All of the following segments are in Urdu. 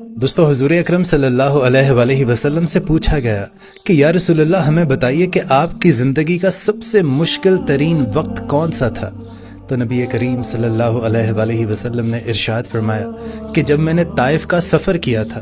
دوستو حضور اکرم صلی اللہ علیہ وآلہ وسلم سے پوچھا گیا کہ یا رسول اللہ ہمیں بتائیے کہ آپ کی زندگی کا سب سے مشکل ترین وقت کون سا تھا؟ تو نبی کریم صلی اللہ علیہ وآلہ وسلم نے ارشاد فرمایا کہ جب میں نے طائف کا سفر کیا تھا،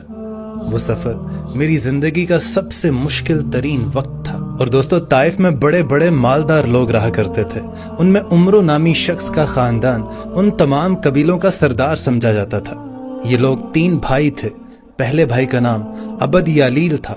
وہ سفر میری زندگی کا سب سے مشکل ترین وقت تھا۔ اور دوستو طائف میں بڑے بڑے مالدار لوگ رہا کرتے تھے، ان میں عمرو نامی شخص کا خاندان ان تمام قبیلوں کا سردار سمجھا جاتا تھا۔ یہ لوگ 3 بھائی تھے، پہلے بھائی کا نام عبد یالیل تھا،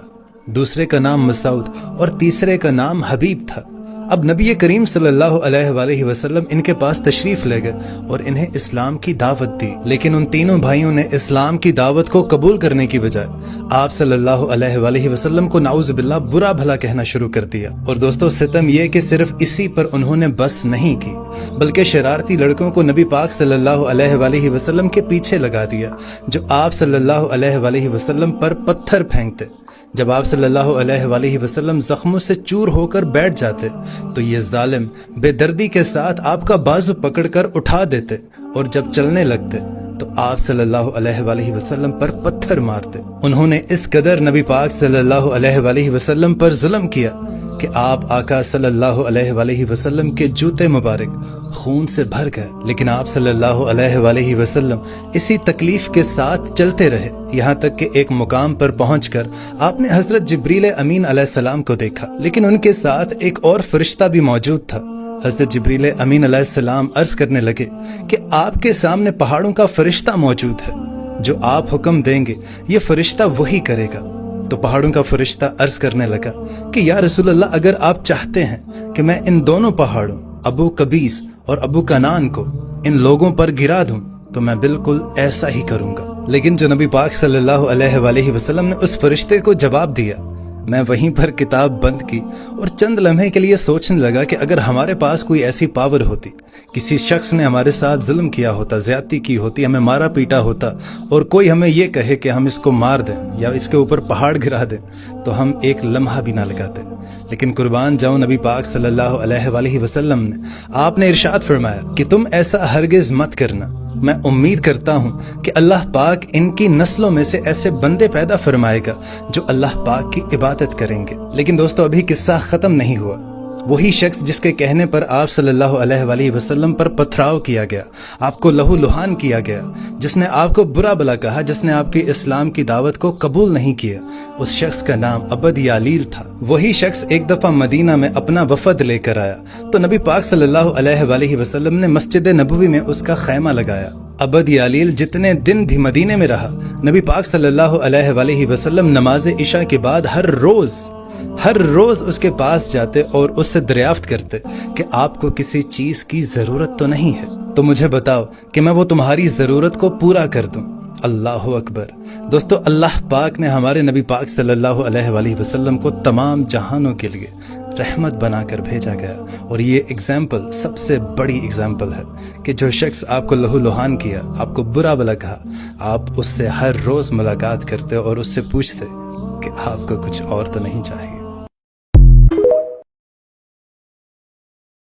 دوسرے کا نام مسعود اور تیسرے کا نام حبیب تھا۔ اب نبی کریم صلی اللہ علیہ وآلہ وسلم ان کے پاس تشریف لے گئے اور انہیں اسلام کی دعوت دی، لیکن ان تینوں بھائیوں نے اسلام کی دعوت کو قبول کرنے کی بجائے آپ صلی اللہ علیہ وآلہ وسلم کو نعوذ باللہ برا بھلا کہنا شروع کر دیا۔ اور دوستو ستم یہ کہ صرف اسی پر انہوں نے بس نہیں کی، بلکہ شرارتی لڑکوں کو نبی پاک صلی اللہ علیہ وآلہ وسلم کے پیچھے لگا دیا، جو آپ صلی اللہ علیہ وآلہ وسلم پر پتھر پھینکتے۔ جب آپ صلی اللہ علیہ وآلہ وسلم زخموں سے چور ہو کر بیٹھ جاتے تو یہ ظالم بے دردی کے ساتھ آپ کا بازو پکڑ کر اٹھا دیتے، اور جب چلنے لگتے تو آپ صلی اللہ علیہ وآلہ وسلم پر پتھر مارتے۔ انہوں نے اس قدر نبی پاک صلی اللہ علیہ وآلہ وسلم پر ظلم کیا کہ آپ آقا صلی اللہ علیہ وآلہ وسلم کے جوتے مبارک خون سے بھر گئے، لیکن آپ صلی اللہ علیہ وآلہ وسلم اسی تکلیف کے ساتھ چلتے رہے، یہاں تک کہ ایک مقام پر پہنچ کر آپ نے حضرت جبریل امین علیہ السلام کو دیکھا، لیکن ان کے ساتھ ایک اور فرشتہ بھی موجود تھا۔ حضرت جبریل امین علیہ السلام عرض کرنے لگے کہ آپ کے سامنے پہاڑوں کا فرشتہ موجود ہے، جو آپ حکم دیں گے یہ فرشتہ وہی کرے گا۔ تو پہاڑوں کا فرشتہ عرض کرنے لگا کہ یا رسول اللہ، اگر آپ چاہتے ہیں کہ میں ان دونوں پہاڑوں ابو قبیس اور ابو کنان کو ان لوگوں پر گرا دوں تو میں بالکل ایسا ہی کروں گا۔ لیکن جو نبی پاک صلی اللہ علیہ وآلہ وسلم نے اس فرشتے کو جواب دیا، میں وہیں پر کتاب بند کی اور چند لمحے کے لیے سوچنے لگا کہ اگر ہمارے پاس کوئی ایسی پاور ہوتی، کسی شخص نے ہمارے ساتھ ظلم کیا ہوتا، زیادتی کی ہوتی، ہمیں مارا پیٹا ہوتا، اور کوئی ہمیں یہ کہے کہ ہم اس کو مار دیں یا اس کے اوپر پہاڑ گرا دیں، تو ہم ایک لمحہ بھی نہ لگاتے۔ لیکن قربان جاؤں نبی پاک صلی اللہ علیہ وآلہ وسلم نے، آپ نے ارشاد فرمایا کہ تم ایسا ہرگز مت کرنا، میں امید کرتا ہوں کہ اللہ پاک ان کی نسلوں میں سے ایسے بندے پیدا فرمائے گا جو اللہ پاک کی عبادت کریں گے۔ لیکن دوستو ابھی قصہ ختم نہیں ہوا۔ وہی شخص جس کے کہنے پر آپ صلی اللہ علیہ وآلہ وسلم پر پتھراؤ کیا گیا، آپ کو لہو لہان کیا گیا، جس نے آپ کو برا بلا کہا، جس نے آپ کی اسلام کی دعوت کو قبول نہیں کیا، اس شخص کا نام عبد یالیل تھا۔ وہی شخص ایک دفعہ مدینہ میں اپنا وفد لے کر آیا تو نبی پاک صلی اللہ علیہ وآلہ وسلم نے مسجد نبوی میں اس کا خیمہ لگایا۔ عبد یالیل جتنے دن بھی مدینے میں رہا، نبی پاک صلی اللہ علیہ وآلہ وسلم نماز عشاء کے بعد ہر روز اس کے پاس جاتے اور اس سے دریافت کرتے کہ آپ کو کسی چیز کی ضرورت تو نہیں ہے، تو مجھے بتاؤ کہ میں وہ تمہاری ضرورت کو پورا کر دوں۔ اللہ اکبر۔ دوستو اللہ پاک نے ہمارے نبی پاک صلی اللہ علیہ وآلہ وسلم کو تمام جہانوں کے لیے رحمت بنا کر بھیجا گیا، اور یہ ایگزامپل سب سے بڑی ایگزامپل ہے کہ جو شخص آپ کو لہو لہان کیا، آپ کو برا بلا کہا، آپ اس سے ہر روز ملاقات کرتے اور اس سے پوچھتے کہ آپ کو کچھ اور تو نہیں چاہیے۔